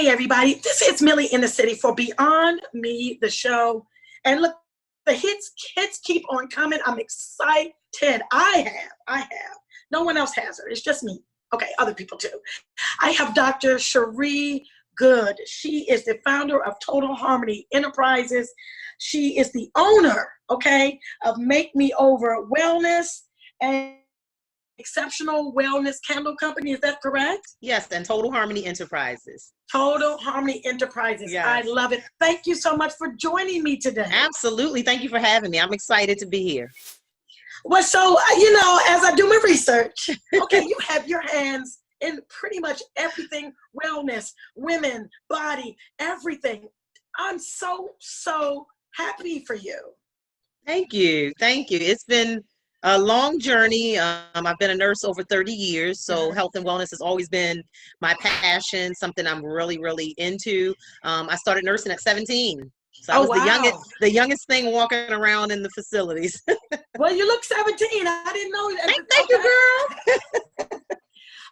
Everybody, this is Millie in the City for Beyond Me, the show. And look, the hits keep on coming. I'm excited. I have. No one else has her. It's just me. Okay, other people too. I have Dr.Chere Goode. She is the founder of Total Harmony Enterprises. She is the owner, okay, of Make Me Over Wellness and Exceptional Wellness Candle Company. Is that correct? Yes, and Total Harmony Enterprises. Total Harmony Enterprises. Yes. I love it. Thank you so much for joining me today. Absolutely. Thank you for having me. I'm excited to be here. Well, so, as I do my research, okay, you have your hands in pretty much everything, wellness, women, body, everything. I'm so happy for you. Thank you. It's been a long journey. I've been a nurse over 30 years, so health and wellness has always been my passion, something I'm really, really into. I started nursing at 17. So I was the youngest thing walking around in the facilities. Well, you look 17. I didn't know that. Thank you,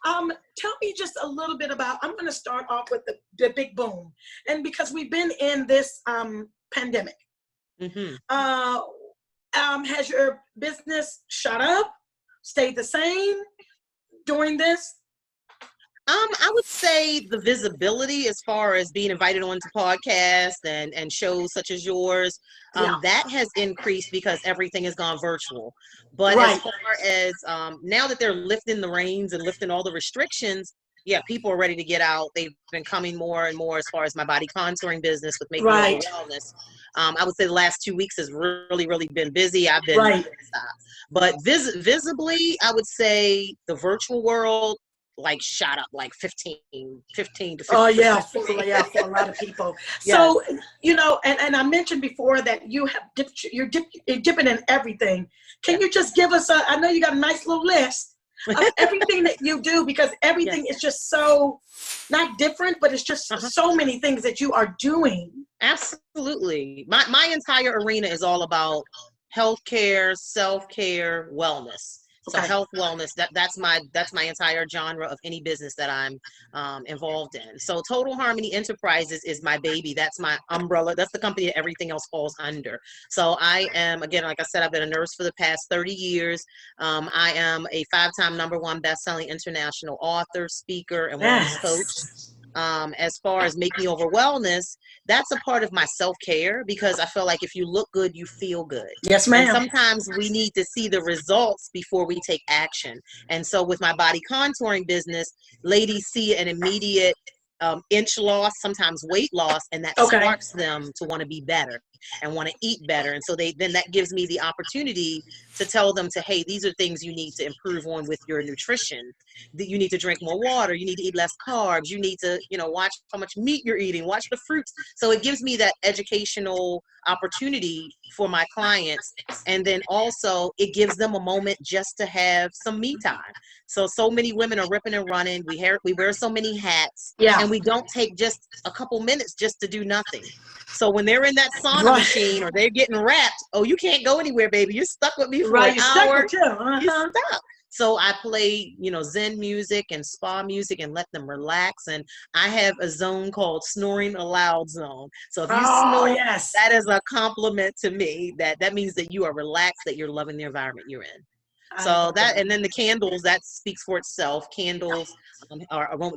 girl. Tell me just a little bit about, I'm going to start off with the big boom. And because we've been in this pandemic, has your business shut up, stayed the same during this? I would say the visibility as far as being invited onto podcasts and shows such as yours, that has increased because everything has gone virtual. But as far as now that they're lifting the reins and lifting all the restrictions, people are ready to get out. They've been coming more and more as far as my body contouring business with Making It Wellness. I would say the last 2 weeks has really, really been busy. I've been but visibly, I would say the virtual world shot up 15 to 50%. Oh yeah, for a lot of people. So, and I mentioned before that you're dipping in everything. Can you just give us I know you got a nice little list of everything that you do, because everything is just so not different, but it's just so many things that you are doing. Absolutely. My entire arena is all about healthcare, self-care, wellness. So health, wellness, that's my entire genre of any business that I'm involved in. So Total Harmony Enterprises is my baby. That's my umbrella. That's the company that everything else falls under. So I am, again, like I said, I've been a nurse for the past 30 years. I am a 5-time #1 best-selling international author, speaker, and wellness coach. As far as Make Me Over Wellness, that's a part of my self-care, because I feel like if you look good, you feel good. Yes, ma'am. And sometimes we need to see the results before we take action. And so with my body contouring business, ladies see an immediate inch loss, sometimes weight loss, and that sparks them to want to be better and want to eat better. And so then that gives me the opportunity to tell them hey, these are things you need to improve on with your nutrition. You need to drink more water. You need to eat less carbs. You need to, watch how much meat you're eating, watch the fruits. So it gives me that educational opportunity for my clients. And then also it gives them a moment just to have some me time. So many women are ripping and running. We wear so many hats, and we don't take just a couple minutes just to do nothing. So when they're in that sauna machine or they're getting wrapped, you can't go anywhere, baby. You're stuck with me for an hour. You're stuck. So I play, Zen music and spa music and let them relax. And I have a zone called Snoring Aloud Zone. So if you snore, that is a compliment to me. That means that you are relaxed, that you're loving the environment you're in. So and then the candles, that speaks for itself. Candles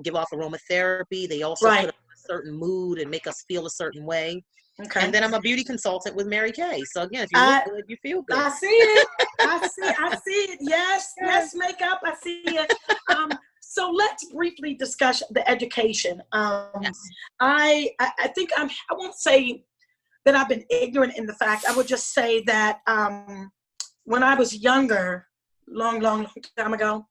give off aromatherapy. They also put up a certain mood and make us feel a certain way. Okay. And then I'm a beauty consultant with Mary Kay. So again, if you look good, you feel good. I see it. I see it. Yes, makeup. I see it. So let's briefly discuss the education. I think I won't say that I've been ignorant in the fact. I would just say that when I was younger, long time ago.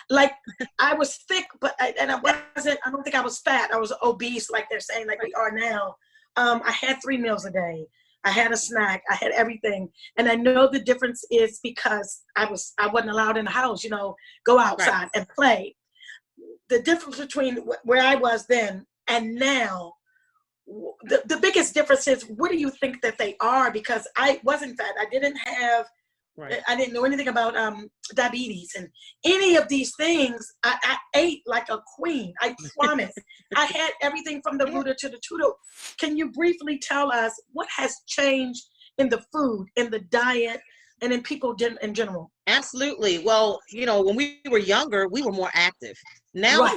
Like I was thick, but I don't think I was fat. I was obese, like they're saying, like we are now. I had 3 meals a day. I had a snack. I had everything. And I know the difference is because I wasn't allowed in the house, go outside and play. The difference between where I was then and now, the biggest difference is, what do you think that they are? Because I wasn't fat. I didn't know anything about diabetes and any of these things. I ate like a queen. I promise. I had everything from the rooter to the tutor. Can you briefly tell us what has changed in the food, in the diet, and in people in general? Absolutely. Well, when we were younger, we were more active. Now,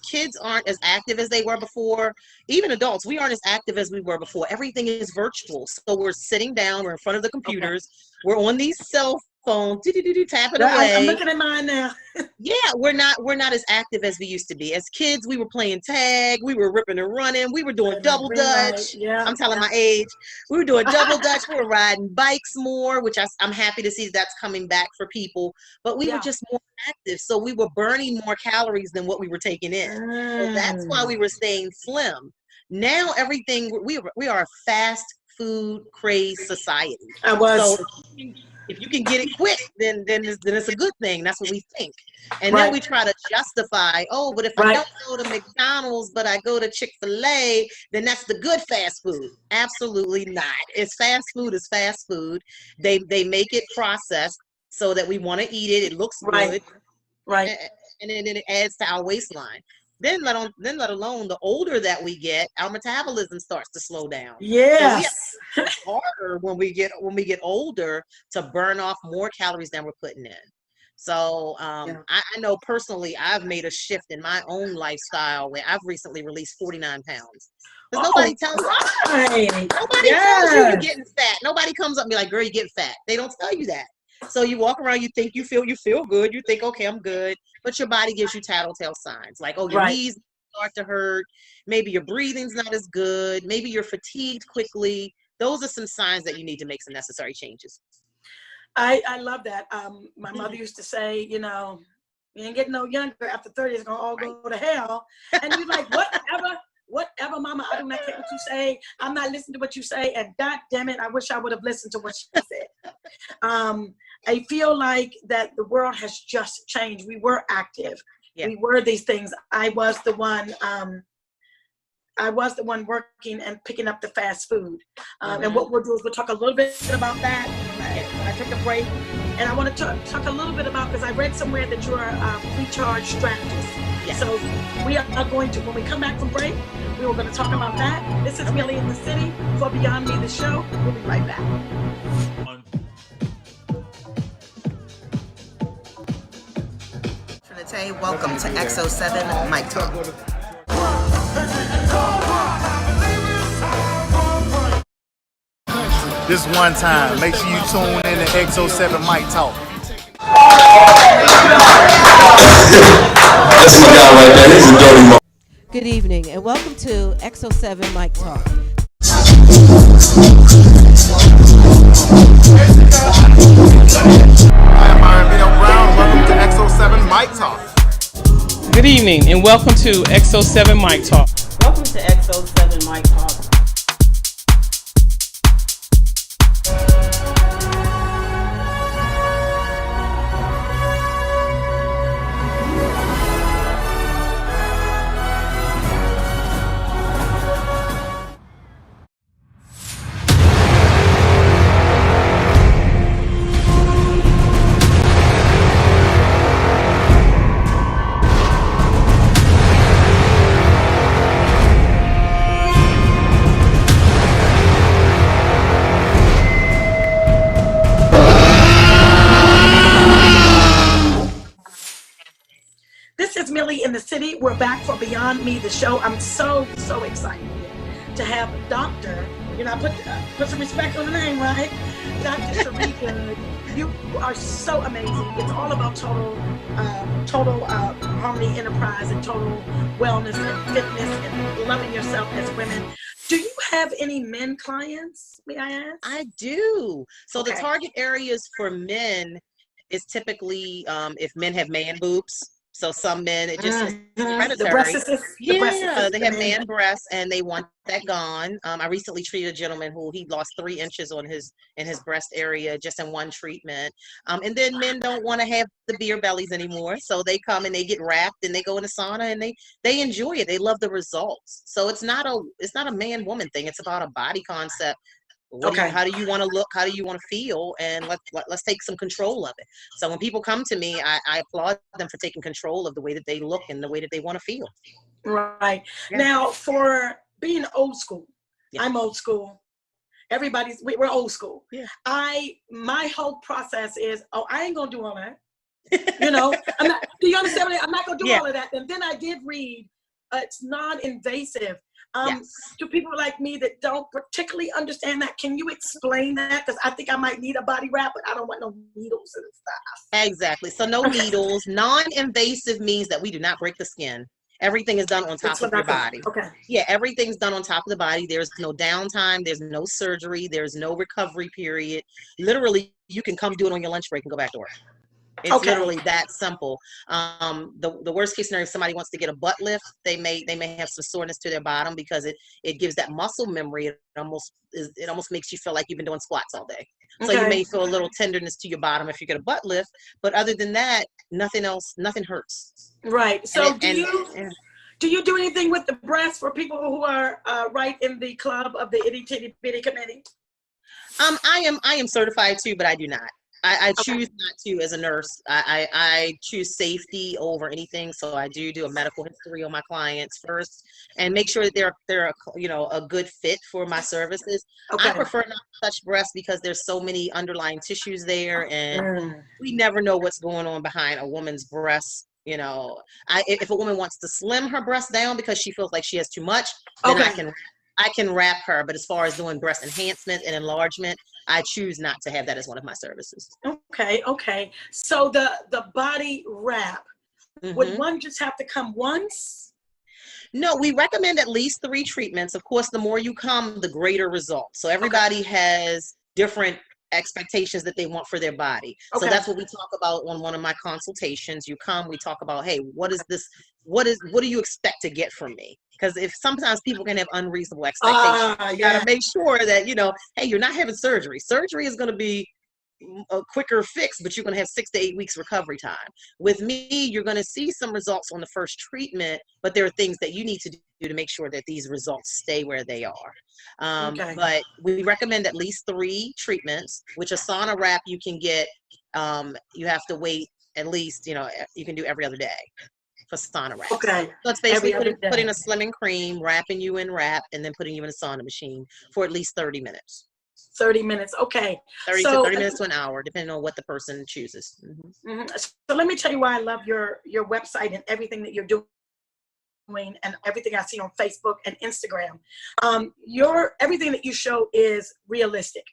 kids aren't as active as they were before. Even adults, we aren't as active as we were before. Everything is virtual. So we're sitting down, we're in front of the computers, we're on these cell phones, tapping away. I'm looking at mine now. Yeah, we're not as active as we used to be. As kids, we were playing tag, we were ripping and running, we were doing double dutch. I'm telling my age. We were doing double dutch, we were riding bikes more, which I'm happy to see that's coming back for people. But we were just more active, so we were burning more calories than what we were taking in. So that's why we were staying slim. Now everything, we are a fast food crazed society. So if you can get it quick, then it's a good thing. That's what we think. And then we try to justify, but if I don't go to McDonald's, but I go to Chick-fil-A, then that's the good fast food. Absolutely not. It's fast food is fast food. They make it processed so that we want to eat it. It looks good. Right. And then it adds to our waistline. Then let alone the older that we get, our metabolism starts to slow down. Yes. So it's harder when we get older to burn off more calories than we're putting in. So I know personally, I've made a shift in my own lifestyle where I've recently released 49 pounds. Because nobody tells you you're getting fat. Nobody comes up and be like, girl, you're getting fat. They don't tell you that. So you walk around, you think you feel good. You think, okay, I'm good. But your body gives you tattletale signs like, your knees start to hurt. Maybe your breathing's not as good. Maybe you're fatigued quickly. Those are some signs that you need to make some necessary changes. I love that. My mother used to say, you ain't getting no younger. After 30, it's going to all go to hell. And you're like, whatever, mama, I do not care what you say. I'm not listening to what you say. And God damn it, I wish I would have listened to what she said. I feel like that the world has just changed. We were active. Yeah. We were these things. I was the one working and picking up the fast food. And what we'll do is we'll talk a little bit about that when I take a break. And I want to talk a little bit about, because I read somewhere that you're a pre-charge strategist. Yes. So we are going to, when we come back from break, we were going to talk about that. This is Millie in the City for Beyond Me, the show. We'll be right back. Welcome to XO7 Mic Talk. This one time, make sure you tune in to XO7 Mic Talk. That's my guy right there. He's a dirty mo. Good evening and welcome to XO7 Mic Talk. I am R&B Brown. Welcome to XO7 Mic Talk. Good evening and welcome to XO7 Mic Talk. Welcome to XO7 Mic Talk. Millie in the City. We're back for Beyond Me, the show. I'm so excited to have Dr. Put some respect on the name, right? Dr. Chere Goode. You are so amazing. It's all about total harmony enterprise and total wellness and fitness and loving yourself as women. Do you have any men clients, may I ask? I do. So the target areas for men is typically if men have man boobs. So some men, it just is The hereditary. breast is, Yeah, they have man breasts and they want that gone. I recently treated a gentleman who he lost 3 inches on his breast area just in one treatment. And then men don't want to have the beer bellies anymore, so they come and they get wrapped and they go in the sauna and they enjoy it. They love the results. So it's not a man woman thing. It's about a body concept. How do you want to look? How do you want to feel? And let's take some control of it. So when people come to me, I applaud them for taking control of the way that they look and the way that they want to feel. Right. Yeah. Now, for being old school, Yeah. I'm old school. We're old school. Yeah. My whole process is, I ain't gonna do all that. You know, do you understand what I'm not gonna do all of that. And then I did read, it's non-invasive. Yes. To people like me that don't particularly understand that, can you explain that? Because I think I might need a body wrap, but I don't want no needles and stuff. Exactly. So no needles. Non-invasive means that we do not break the skin. Everything is done on top of your body. Okay. Yeah, everything's done on top of the body. There's no downtime. There's no surgery. There's no recovery period. Literally, you can come do it on your lunch break and go back to work. It's literally that simple. The worst case scenario, if somebody wants to get a butt lift, they may have some soreness to their bottom because it gives that muscle memory. It almost makes you feel like you've been doing squats all day. So you may feel a little tenderness to your bottom if you get a butt lift, but other than that, nothing hurts. Right. So do you do anything with the breasts for people who are right in the club of the Itty Titty Bitty Committee? I am certified too, but I do not. I choose not to as a nurse. I choose safety over anything. So I do a medical history on my clients first and make sure that they're a good fit for my services. I prefer not to touch breasts because there's so many underlying tissues there, and we never know what's going on behind a woman's breast. You know, if a woman wants to slim her breast down because she feels like she has too much, then I can wrap her. But as far as doing breast enhancement and enlargement, I choose not to have that as one of my services. Okay. So the body wrap, would one just have to come once? No, we recommend at least 3 treatments. Of course, the more you come, the greater results. So everybody has different expectations that they want for their body. So that's what we talk about on one of my consultations. You come, we talk about, hey, what do you expect to get from me? Because if sometimes people can have unreasonable expectations, you gotta make sure that, hey, you're not having surgery. Surgery is going to be a quicker fix, but you're going to have 6 to 8 weeks recovery time. With me, you're going to see some results on the first treatment, but there are things that you need to do to make sure that these results stay where they are. But we recommend at least 3 treatments, which a sauna wrap you can get, you have to wait at least, you can do every other day for sauna wrap. So it's basically putting a slimming cream, wrapping you in wrap, and then putting you in a sauna machine for at least 30 minutes. 30 minutes. Okay. 30 to 30 minutes to an hour, depending on what the person chooses. So let me tell you why I love your website and everything that you're doing and everything I see on Facebook and Instagram. Everything that you show is realistic.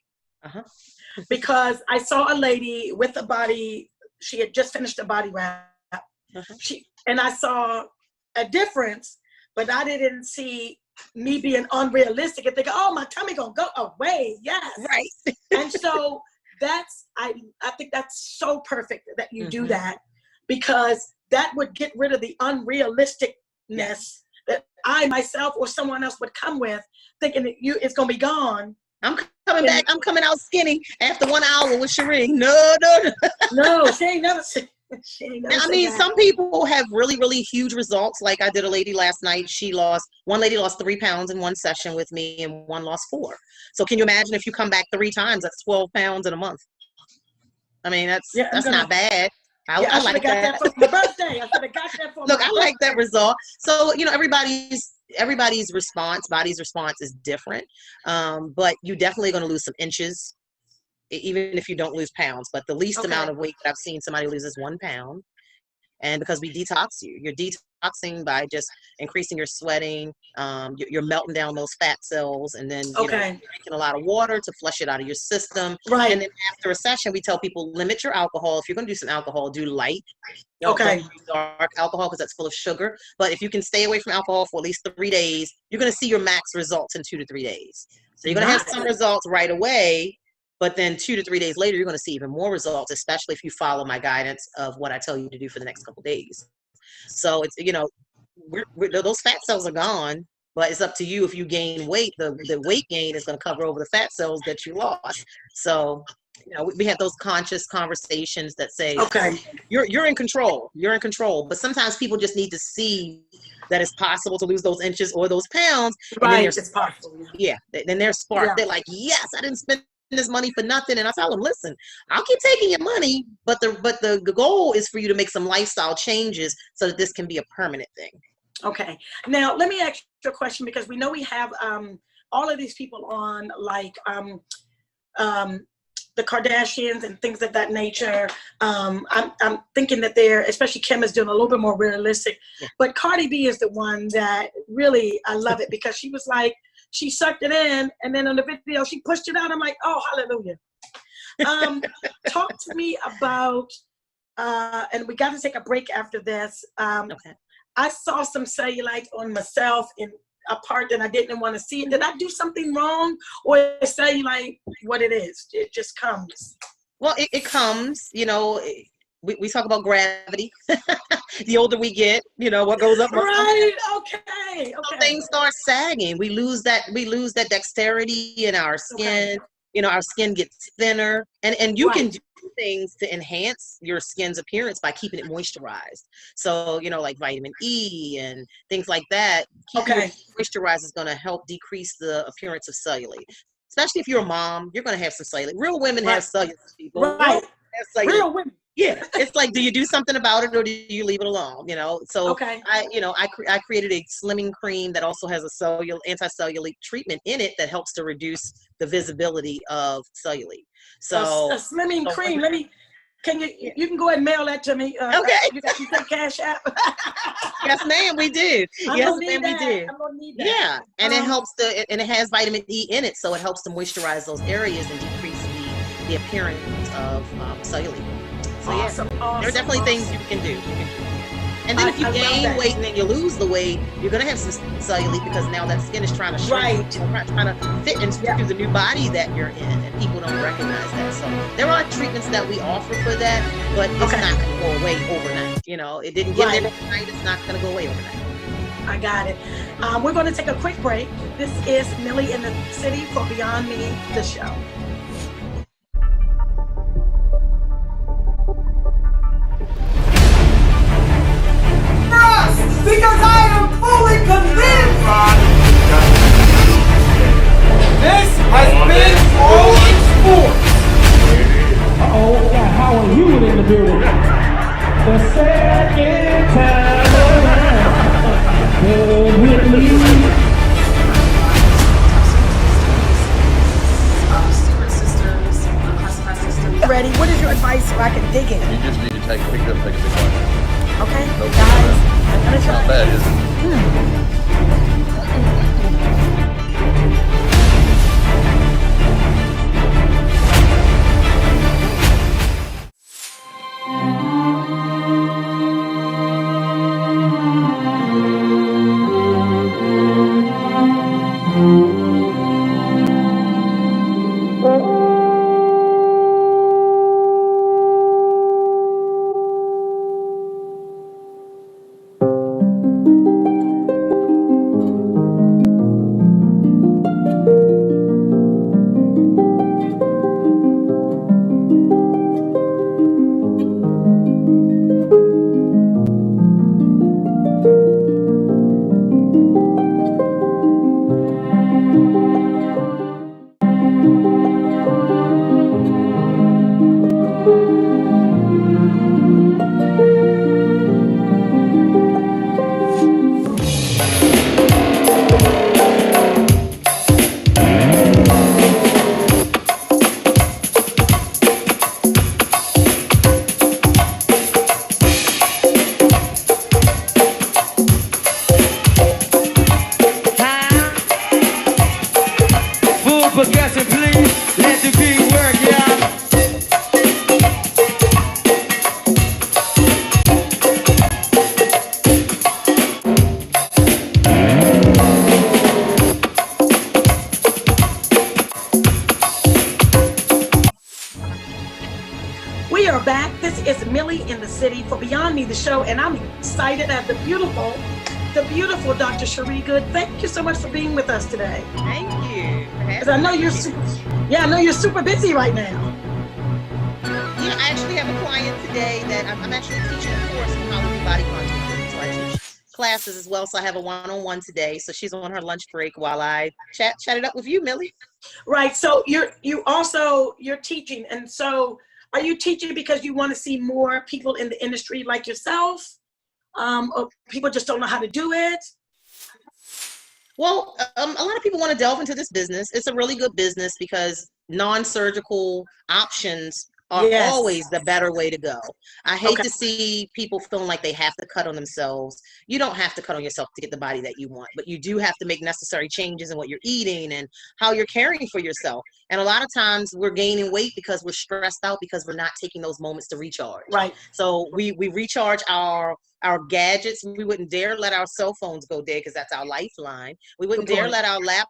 Because I saw a lady with a body, she had just finished a body wrap. And I saw a difference, but I didn't see me being unrealistic and thinking, oh, my tummy gonna go away. Yes. Right. And so I think that's so perfect that you do that, because that would get rid of the unrealisticness that I myself or someone else would come with, thinking that it's gonna be gone. I'm coming back. I'm coming out skinny after 1 hour with Sheree. No, she ain't never seen. I mean, some people have really, really huge results. Like I did a lady last night. One lady lost 3 pounds in one session with me, and one lost 4. So can you imagine if you come back 3 times, that's 12 pounds in a month. I mean, that's not bad. I like that. For my birthday. I should have got that for Look, I like that result. So, everybody's response, body's response is different. But you're definitely going to lose some inches, even if you don't lose pounds. But the least amount of weight that I've seen somebody lose is 1 pound. And because we detox you're detoxing by just increasing your sweating. You're melting down those fat cells, and then you're drinking a lot of water to flush it out of your system. Right. And then after a session, we tell people, limit your alcohol. If you're going to do some alcohol, do light. Don't do dark alcohol, because that's full of sugar. But if you can stay away from alcohol for at least 3 days, you're going to see your max results in 2 to 3 days. So you're going to have some results right away, But then 2 to 3 days later, you're going to see even more results, especially if you follow my guidance of what I tell you to do for the next couple of days. So it's, those fat cells are gone, but it's up to you. If you gain weight, the weight gain is going to cover over the fat cells that you lost. So, we have those conscious conversations that say, okay, you're in control. You're in control. But sometimes people just need to see that it's possible to lose those inches or those pounds. right, And it's possible. yeah, then they're sparked. Yeah. They're like, yes, I didn't spend this money for nothing. And I tell them, listen, I'll keep taking your money, but the goal is for you to make some lifestyle changes so that this can be a permanent thing. Okay. Now, let me ask you a question, because we know we have all of these people on, like the Kardashians and things of that nature. I'm thinking that they're, especially Kim, is doing a little bit more realistic. Yeah. But Cardi B is the one that really, I love it, because she was like, she sucked it in, and then on the video, she pushed it out. I'm like, oh, hallelujah. Talk to me about, and we got to take a break after this. Okay. I saw some cellulite on myself in a part that I didn't want to see. Did I do something wrong, or is cellulite what it is? It just comes. Well, it comes, we talk about gravity. The older we get, what goes up. Right. Okay. So things start sagging. We lose that dexterity in our skin. Okay. Our skin gets thinner, and you can Right. do things to enhance your skin's appearance by keeping it moisturized. So, like vitamin E and things like that. Keeping it moisturized is going to help decrease the appearance of cellulite. Especially if you're a mom, you're going to have some cellulite. Real women have cellulite. People. Right. Real women. Yeah, it's like, do you do something about it, or do you leave it alone? So I created a slimming cream that also has a anti-cellulite treatment in it that helps to reduce the visibility of cellulite. So a slimming cream. You can go ahead and mail that to me. Okay. You take Cash App. Yes, ma'am, we do. Yes, ma'am, we do. I'm gonna need that. Yeah, and it helps and it has vitamin E in it, so it helps to moisturize those areas and decrease the appearance of cellulite. So Awesome. there are definitely things you can do. And then if you gain weight and then you lose the weight, you're gonna have some cellulite, because now that skin is trying to shrink, trying to fit into the new body that you're in, and people don't recognize that. So there are treatments that we offer for that, but it's not gonna go away overnight. It didn't get there overnight. It's not gonna go away overnight. I got it. We're going to take a quick break. This is Millie in the City for Beyond Me, the show. Because I am fully convinced this has been all in sports. Uh-oh, we got Howard Hewitt in the building. The second time around. Ready? What is your advice so I can dig in? You just need to take a big bite. Okay, No, guys, I'm gonna try. Not bad, is it? We are back. This is Millie in the City for Beyond Me, the show, and I'm excited to have the beautiful Dr.Chere Goode. Thank you so much for being with us today. Thank you. Because I know you're super busy right now. Yeah, I actually have a client today that I'm actually teaching a course on how to do body contouring. So I teach classes as well. So I have a one-on-one today. So she's on her lunch break while I chat it up with you, Millie. Right. So you're teaching, and so are you teaching because you want to see more people in the industry like yourself, or people just don't know how to do it? Well, a lot of people want to delve into this business. It's a really good business because non-surgical options are always the better way to go. I hate to see people feeling like they have to cut on themselves. You don't have to cut on yourself to get the body that you want, but you do have to make necessary changes in what you're eating and how you're caring for yourself. And a lot of times we're gaining weight because we're stressed out because we're not taking those moments to recharge. Right. So we recharge our gadgets. We wouldn't dare let our cell phones go dead because that's our lifeline. We wouldn't dare let our laptops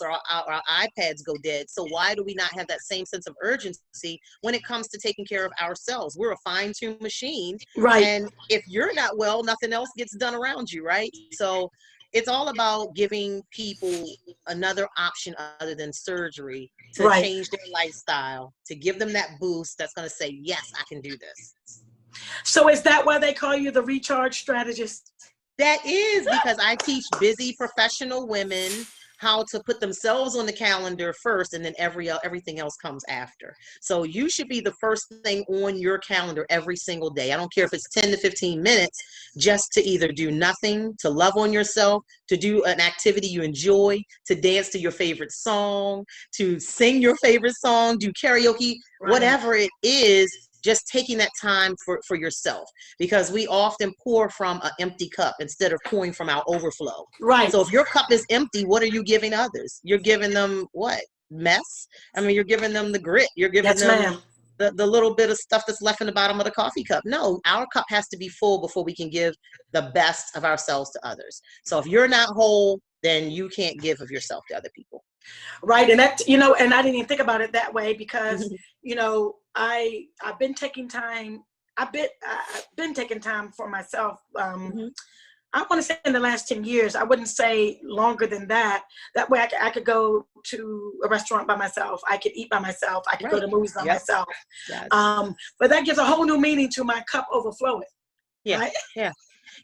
or our iPads go dead. So why do we not have that same sense of urgency when it comes to taking care of ourselves? We're a fine-tuned machine. Right. And if you're not well, nothing else gets done around you, right? So it's all about giving people another option other than surgery to change their lifestyle, to give them that boost that's going to say, yes, I can do this. So is that why they call you the recharge strategist? That is because I teach busy professional women how to put themselves on the calendar first, and then everything else comes after. So you should be the first thing on your calendar every single day. I don't care if it's 10 to 15 minutes, just to either do nothing, to love on yourself, to do an activity you enjoy, to dance to your favorite song, to sing your favorite song, do karaoke, whatever it is. Just taking that time for yourself, because we often pour from an empty cup instead of pouring from our overflow. Right. So if your cup is empty, what are you giving others? You're giving them what? Mess? I mean, you're giving them the grit. You're giving them the little bit of stuff that's left in the bottom of the coffee cup. No, our cup has to be full before we can give the best of ourselves to others. So if you're not whole, then you can't give of yourself to other people. Right. And that, and I didn't even think about it that way because, I've been taking time. I've been taking time for myself. I want to say in the last 10 years, I wouldn't say longer than that. That way I could go to a restaurant by myself. I could eat by myself. I could go to movies by myself. Yes. But that gives a whole new meaning to my cup overflowing. Yeah. Right? Yeah.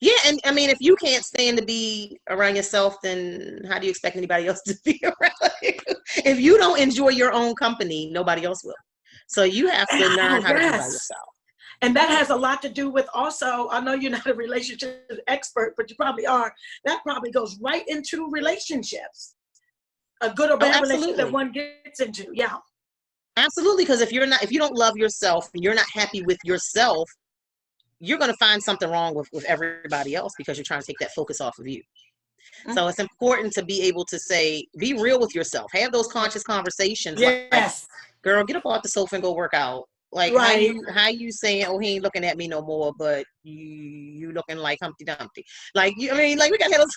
Yeah, and I mean, if you can't stand to be around yourself, then how do you expect anybody else to be around you? If you don't enjoy your own company, nobody else will. So you have to learn how to be by yourself. And that has a lot to do with also, I know you're not a relationship expert, but you probably are. That probably goes right into relationships. A good or bad relationship that one gets into. Yeah. Absolutely, because if you don't love yourself, and you're not happy with yourself, you're going to find something wrong with everybody else because you're trying to take that focus off of you. So it's important to be able to be real with yourself. Have those conscious conversations. Yes. Like, girl, get up off the sofa and go work out. Like, how you saying, oh, he ain't looking at me no more, but you looking like Humpty Dumpty. Like, we got to have those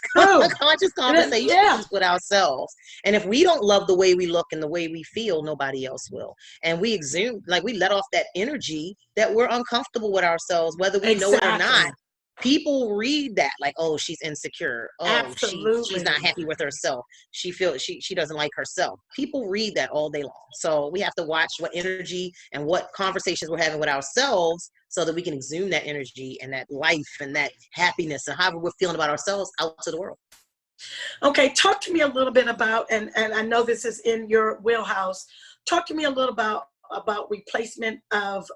conscious conversations with ourselves. And if we don't love the way we look and the way we feel, nobody else will. And we exude, we let off that energy that we're uncomfortable with ourselves, whether we know it or not. People read that like, oh, she's insecure. Oh, she's not happy with herself. She feels she doesn't like herself. People read that all day long. So we have to watch what energy and what conversations we're having with ourselves so that we can exude that energy and that life and that happiness and however we're feeling about ourselves out to the world. Okay, talk to me a little bit about, and I know this is in your wheelhouse. Talk to me a little about replacement of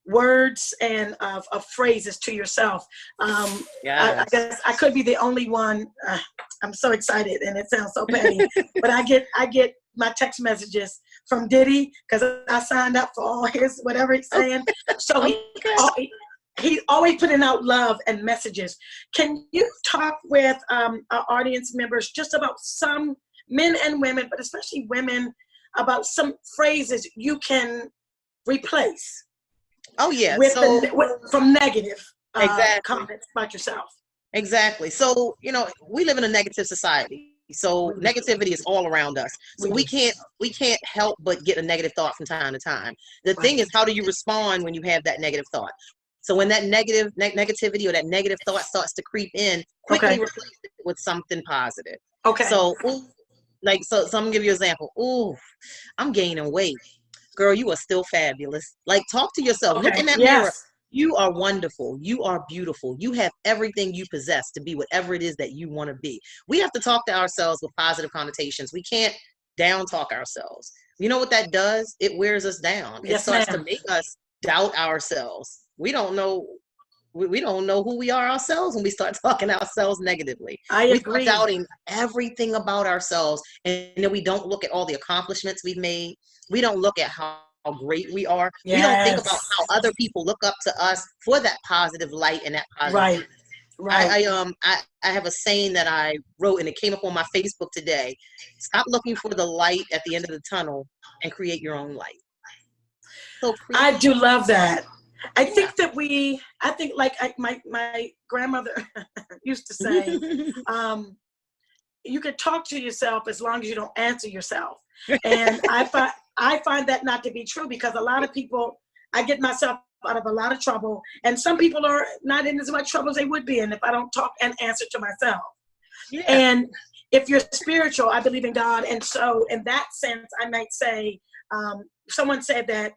words and of phrases to yourself. I guess I could be the only one. I'm so excited, and it sounds so petty, but I get my text messages from Diddy because I signed up for all his whatever he's saying. So he's always putting out love and messages. Can you talk with our audience members just about some men and women, but especially women, about some phrases you can replace? Oh yeah, from negative comments about yourself. Exactly. So we live in a negative society. So negativity is all around us. So we can't help but get a negative thought from time to time. The thing is, how do you respond when you have that negative thought? So when that negativity or that negative thought starts to creep in, quickly replace it with something positive. Okay. So so I'm gonna give you an example. Ooh, I'm gaining weight. Girl, you are still fabulous. Like, talk to yourself. Look in that mirror. You are wonderful. You are beautiful. You have everything you possess to be whatever it is that you want to be. We have to talk to ourselves with positive connotations. We can't down talk ourselves. You know what that does? It wears us down. It starts to make us doubt ourselves. We don't know who we are ourselves when we start talking to ourselves negatively. We start doubting everything about ourselves, and then we don't look at all the accomplishments we've made. We don't look at how great we are. We don't think about how other people look up to us for that positive light and that positive. Right. I have a saying that I wrote, and it came up on my Facebook today. Stop looking for the light at the end of the tunnel and create your own light. So I do love that. I think my grandmother used to say, you can talk to yourself as long as you don't answer yourself. And I find that not to be true, because a lot of people, I get myself out of a lot of trouble, and some people are not in as much trouble as they would be in if I don't talk and answer to myself. Yeah. And if you're spiritual, I believe in God. And so in that sense, I might say, someone said that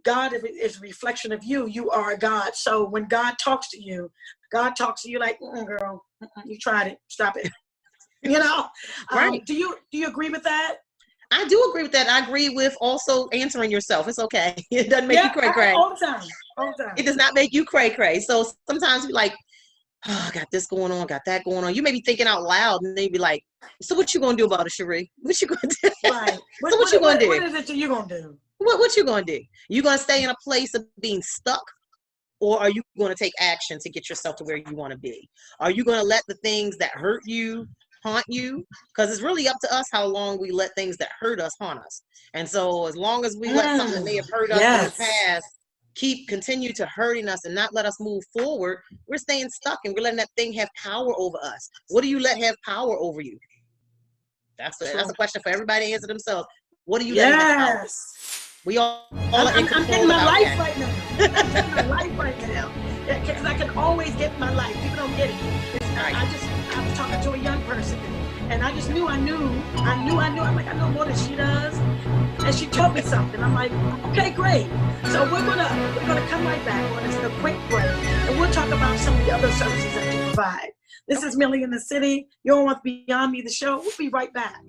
God is a reflection of you. You are a God. So when God talks to you like, girl, you tried it. Stop it. You know? Right. Do you agree with that? I do agree with that. I agree with also answering yourself. It's okay. It doesn't make you cray-cray. All the time. It does not make you cray-cray. So sometimes you're like, oh, I got this going on, got that going on. You may be thinking out loud, and then you be like, so what you going to do about it, Chere? What you going to do? Right. So what you going to do? What is it you going to do? What you going to do? You going to stay in a place of being stuck, or are you going to take action to get yourself to where you want to be? Are you going to let the things that hurt you haunt you? Because it's really up to us how long we let things that hurt us haunt us. And so as long as we let something that may have hurt us in the past continue to hurting us and not let us move forward, we're staying stuck, and we're letting that thing have power over us. What do you let have power over you? That's a question for everybody to answer themselves. What do you let have power? We all are in control. I'm getting my life right now. I'm getting my life right now. Because I can always get my life. People don't get it. I was talking to a young person, and I just knew. I'm like, I know more than she does. And she told me something. I'm like, okay, great. So we're gonna come right back. We're gonna take a quick break, and we'll talk about some of the other services that you provide. This is Millie in the City. You're on with Beyond Me, the show. We'll be right back.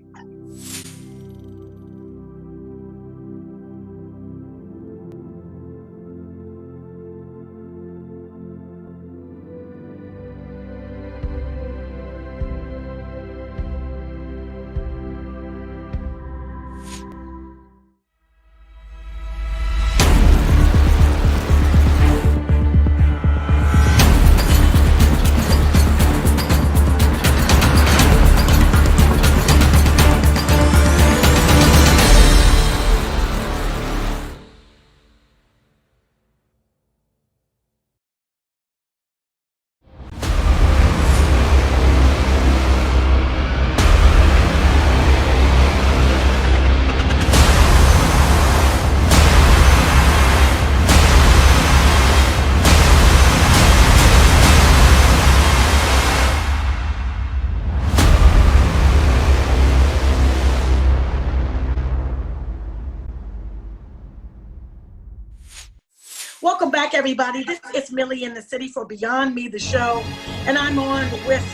Welcome back, everybody. This is Millie in the City for Beyond Me, the show. And I'm on with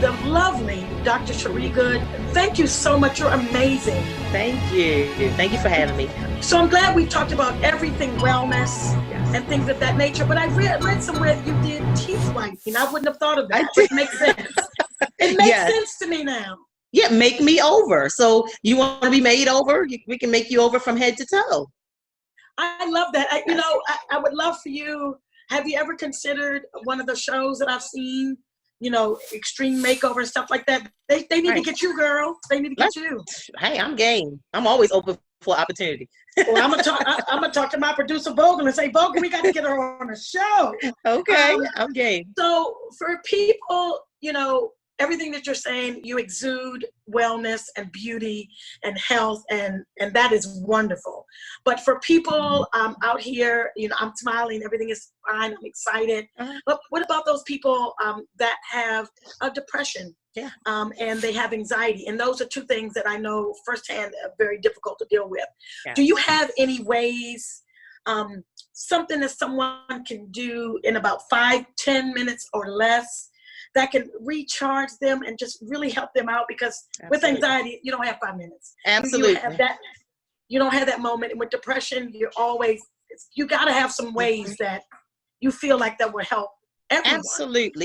the lovely Dr.Chere Goode. Thank you so much. You're amazing. Thank you. Thank you for having me. So I'm glad we talked about everything wellness and things of that nature. But I read somewhere that you did teeth whitening. I wouldn't have thought of that. It makes sense. It makes sense to me now. Yeah, make me over. So you want to be made over? We can make you over from head to toe. I love that. I would love for you. Have you ever considered one of the shows that I've seen, Extreme Makeover and stuff like that? They need to get you, girl. They need to get you. Hey, I'm game. I'm always open for opportunity. Well, I'm gonna talk to my producer Vogel and say, Vogel, we got to get her on the show. Okay, I'm game. So for people, everything that you're saying, you exude wellness and beauty and health, and that is wonderful. But for people out here, I'm smiling, everything is fine, I'm excited. But what about those people that have a depression? Yeah. And they have anxiety, and those are two things that I know firsthand are very difficult to deal with. Yeah. Do you have any ways, something that someone can do in about 5-10 minutes or less that can recharge them and just really help them out? Because with anxiety, you don't have 5 minutes. Absolutely. You don't have that moment. And with depression, you got to have some ways that you feel like that will help everyone.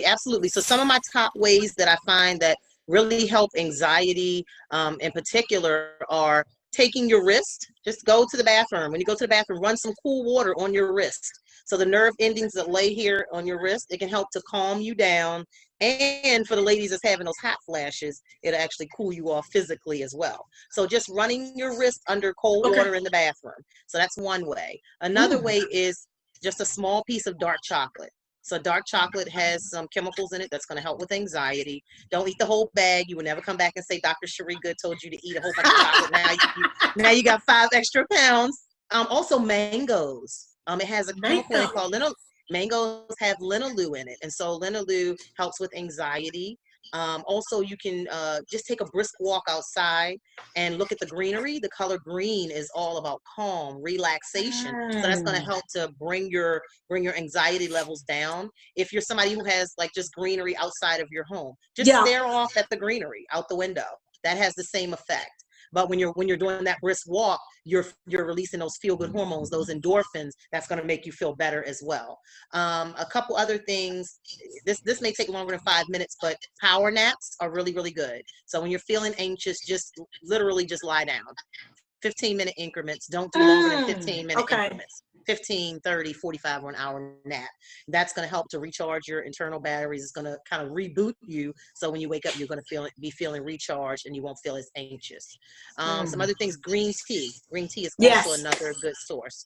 Absolutely. So some of my top ways that I find that really help anxiety in particular are taking your wrist. Just go to the bathroom. When you go to the bathroom, run some cool water on your wrist. So the nerve endings that lay here on your wrist, it can help to calm you down. And for the ladies that's having those hot flashes, it'll actually cool you off physically as well. So just running your wrist under cold water in the bathroom. So that's one way. Another way is just a small piece of dark chocolate. So dark chocolate has some chemicals in it that's going to help with anxiety. Don't eat the whole bag. You will never come back and say, Dr.Chere Goode told you to eat a whole bunch of chocolate. Now you got 5 extra pounds. Also mangoes. It has a chemical in it called mangoes have linalool in it. And so linalool helps with anxiety. Also, you can just take a brisk walk outside and look at the greenery. The color green is all about calm, relaxation. So that's going to help to bring your anxiety levels down. If you're somebody who has like just greenery outside of your home, just stare off at the greenery out the window. That has the same effect. But when you're doing that brisk walk, you're releasing those feel-good hormones, those endorphins. That's going to make you feel better as well. A couple other things. This may take longer than 5 minutes, but power naps are really, really good. So when you're feeling anxious, just literally just lie down. 15-minute increments. Don't do longer than 15-minute increments. 15, 30, 45, or an hour nap. That's going to help to recharge your internal batteries. It's going to kind of reboot you. So when you wake up, you're going to be feeling recharged and you won't feel as anxious. Some other things, green tea. Green tea is also another good source.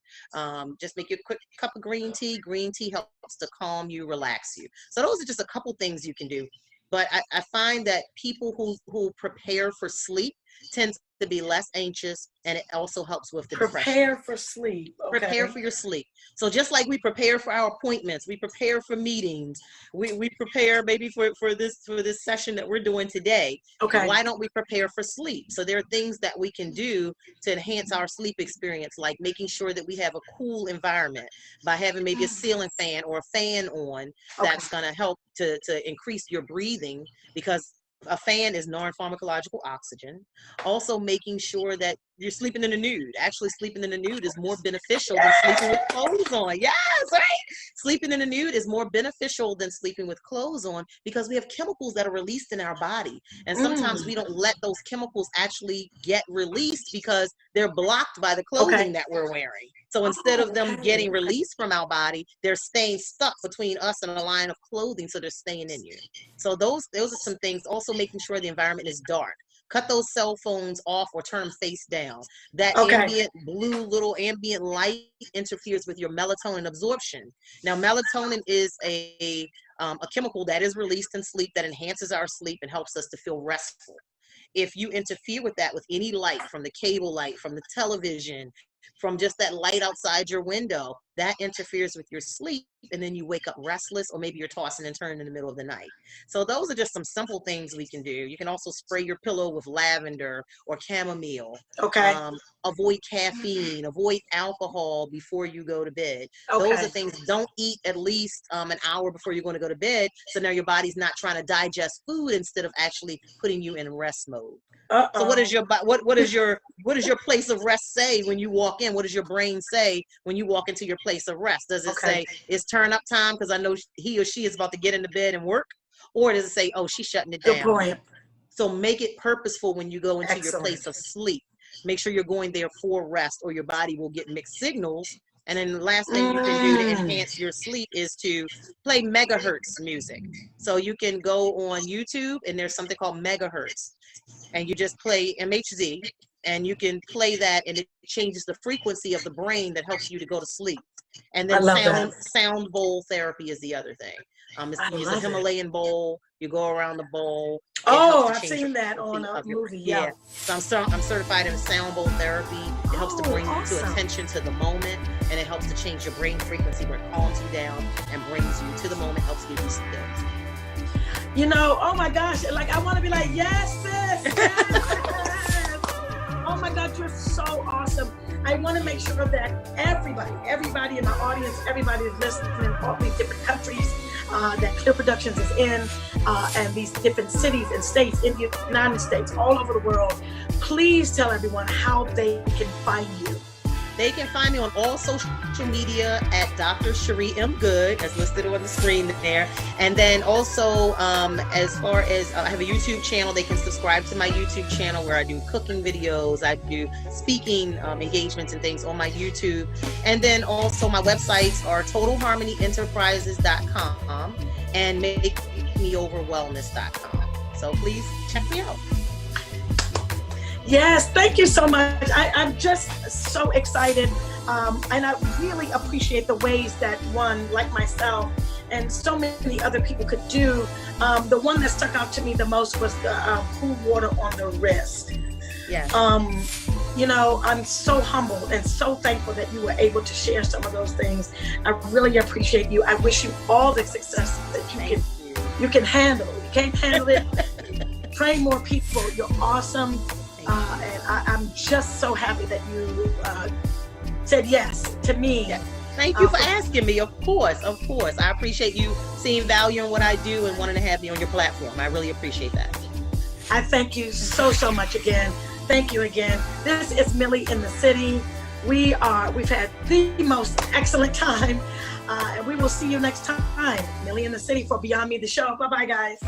Just make you a quick cup of green tea. Green tea helps to calm you, relax you. So those are just a couple things you can do. But I find that people who prepare for sleep tend to be less anxious, and it also helps with the depression. Prepare for sleep. Okay. Prepare for your sleep. So just like we prepare for our appointments, we prepare for meetings, we prepare maybe for this session that we're doing today. Okay. Why don't we prepare for sleep? So there are things that we can do to enhance our sleep experience, like making sure that we have a cool environment by having maybe a ceiling fan or a fan on. That's going to help to increase your breathing, because a fan is non-pharmacological oxygen. Also making sure that you're sleeping in the nude. Actually, sleeping in the nude is more beneficial than sleeping with clothes on. Yes, right? Sleeping in the nude is more beneficial than sleeping with clothes on, because we have chemicals that are released in our body. And sometimes we don't let those chemicals actually get released because they're blocked by the clothing that we're wearing. So instead of them getting released from our body, they're staying stuck between us and a line of clothing, so they're staying in you. So those are some things. Also making sure the environment is dark. Cut those cell phones off or turn them face down. That ambient blue little ambient light interferes with your melatonin absorption. Now, melatonin is a chemical that is released in sleep that enhances our sleep and helps us to feel restful. If you interfere with that with any light, from the cable light, from the television, from just that light outside your window, that interferes with your sleep, and then you wake up restless, or maybe you're tossing and turning in the middle of the night. So those are just some simple things we can do. You can also spray your pillow with lavender or chamomile. Avoid caffeine, avoid alcohol before you go to bed. Those are things. Don't eat at least an hour before you're going to go to bed, so now your body's not trying to digest food instead of actually putting you in rest mode. So what is your place of rest say when you walk in? What does your brain say when you walk into your place of rest? Does it say it's turn up time because I know he or she is about to get into bed and work? Or does it say, oh, she's shutting it down? Good point. So make it purposeful when you go into your place of sleep. Make sure you're going there for rest, or your body will get mixed signals. And then the last thing you can do to enhance your sleep is to play megahertz music. So you can go on YouTube, and there's something called megahertz, and you just play MHZ, and you can play that, and it changes the frequency of the brain that helps you to go to sleep. And then I love sound bowl therapy is the other thing. It's a Himalayan bowl. You go around the bowl. Oh, I've seen that on a movie. Yeah. So I'm certified in sound bowl therapy. It helps to bring you to attention to the moment, and it helps to change your brain frequency where it calms you down and brings you to the moment, helps give you skills. You know, oh my gosh, like I want to be like, yes, sis. Yes. Oh my God, you're so awesome. I want to make sure that everybody in the audience, everybody is listening in all these different countries that Clear Productions is in, and these different cities and states in the United States, all over the world. Please tell everyone how they can find you. They can find me on all social media at Dr.Chere Goode, as listed on the screen there. And then also, as far as I have a YouTube channel, they can subscribe to my YouTube channel where I do cooking videos, I do speaking engagements and things on my YouTube. And then also my websites are TotalHarmonyEnterprises.com and MakeMeOverWellness.com. So please check me out. Yes, thank you so much. I'm just so excited, and I really appreciate the ways that one, like myself, and so many other people could do. The one that stuck out to me the most was the cool water on the wrist. Yes. You know, I'm so humbled and so thankful that you were able to share some of those things. I really appreciate you. I wish you all the success that you can handle. You can't handle it. Train more people. You're awesome. And I'm just so happy that you said yes to me. Yes. Thank you for asking me. Of course. I appreciate you seeing value in what I do and wanting to have me on your platform. I really appreciate that. I thank you so much again. Thank you again. This is Millie in the City. We've had the most excellent time, and we will see you next time. Millie in the City for Beyond Me, the show. Bye-bye, guys.